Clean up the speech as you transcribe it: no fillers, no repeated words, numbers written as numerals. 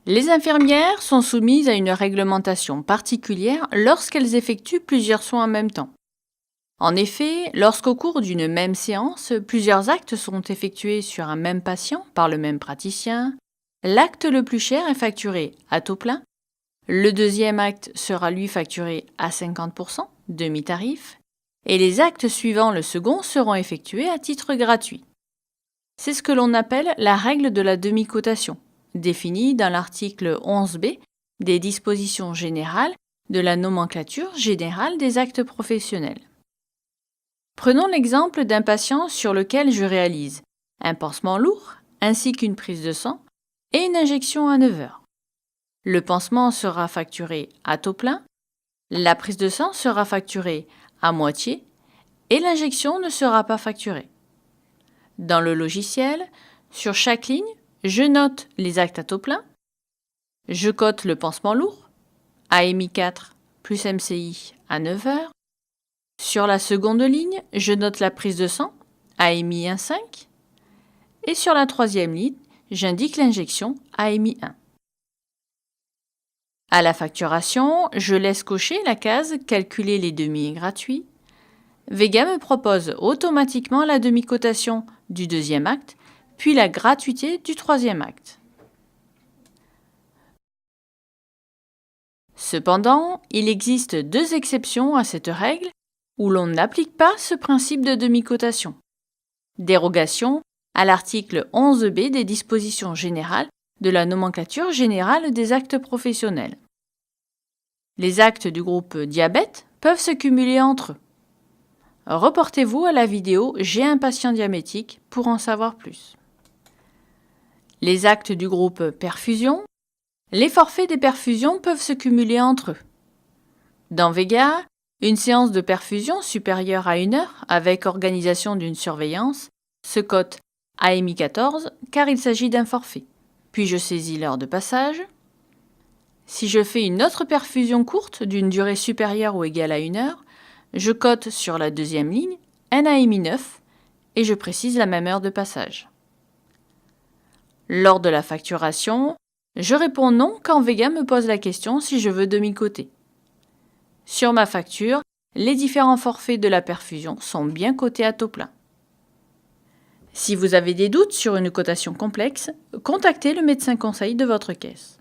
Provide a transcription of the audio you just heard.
Les infirmières sont soumises à une réglementation particulière lorsqu'elles effectuent plusieurs soins en même temps. En effet, lorsqu'au cours d'une même séance, plusieurs actes sont effectués sur un même patient par le même praticien, l'acte le plus cher est facturé à taux plein, le deuxième acte sera lui facturé à 50%, demi-tarif, et les actes suivant le second seront effectués à titre gratuit. C'est ce que l'on appelle la règle de la demi-cotation, définie dans l'article 11b des dispositions générales de la nomenclature générale des actes professionnels. Prenons l'exemple d'un patient sur lequel je réalise un pansement lourd ainsi qu'une prise de sang et une injection à 9 heures. Le pansement sera facturé à taux plein, la prise de sang sera facturée à moitié et l'injection ne sera pas facturée. Dans le logiciel, sur chaque ligne, je note les actes à taux plein, je cote le pansement lourd, AMI 4 plus MCI à 9 heures. Sur la seconde ligne, je note la prise de sang, AMI 1,5. Et sur la troisième ligne, j'indique l'injection, AMI 1. À la facturation, je laisse cocher la case « Calculer les demi gratuits ». Vega me propose automatiquement la demi-cotation du deuxième acte, puis la gratuité du troisième acte. Cependant, il existe deux exceptions à cette règle où l'on n'applique pas ce principe de demi-cotation. Dérogation à l'article 11b des dispositions générales de la nomenclature générale des actes professionnels. Les actes du groupe diabète peuvent se cumuler entre eux. Reportez-vous à la vidéo « J'ai un patient diabétique » pour en savoir plus. Les actes du groupe perfusion. Les forfaits des perfusions peuvent se cumuler entre eux. Dans Vega, une séance de perfusion supérieure à 1 heure avec organisation d'une surveillance se cote AMI 14 car il s'agit d'un forfait. Puis je saisis l'heure de passage. Si je fais une autre perfusion courte d'une durée supérieure ou égale à 1 heure, je cote sur la deuxième ligne un AMI 9 et je précise la même heure de passage. Lors de la facturation, je réponds non quand Vega me pose la question si je veux demi-coter. Sur ma facture, les différents forfaits de la perfusion sont bien cotés à taux plein. Si vous avez des doutes sur une cotation complexe, contactez le médecin conseil de votre caisse.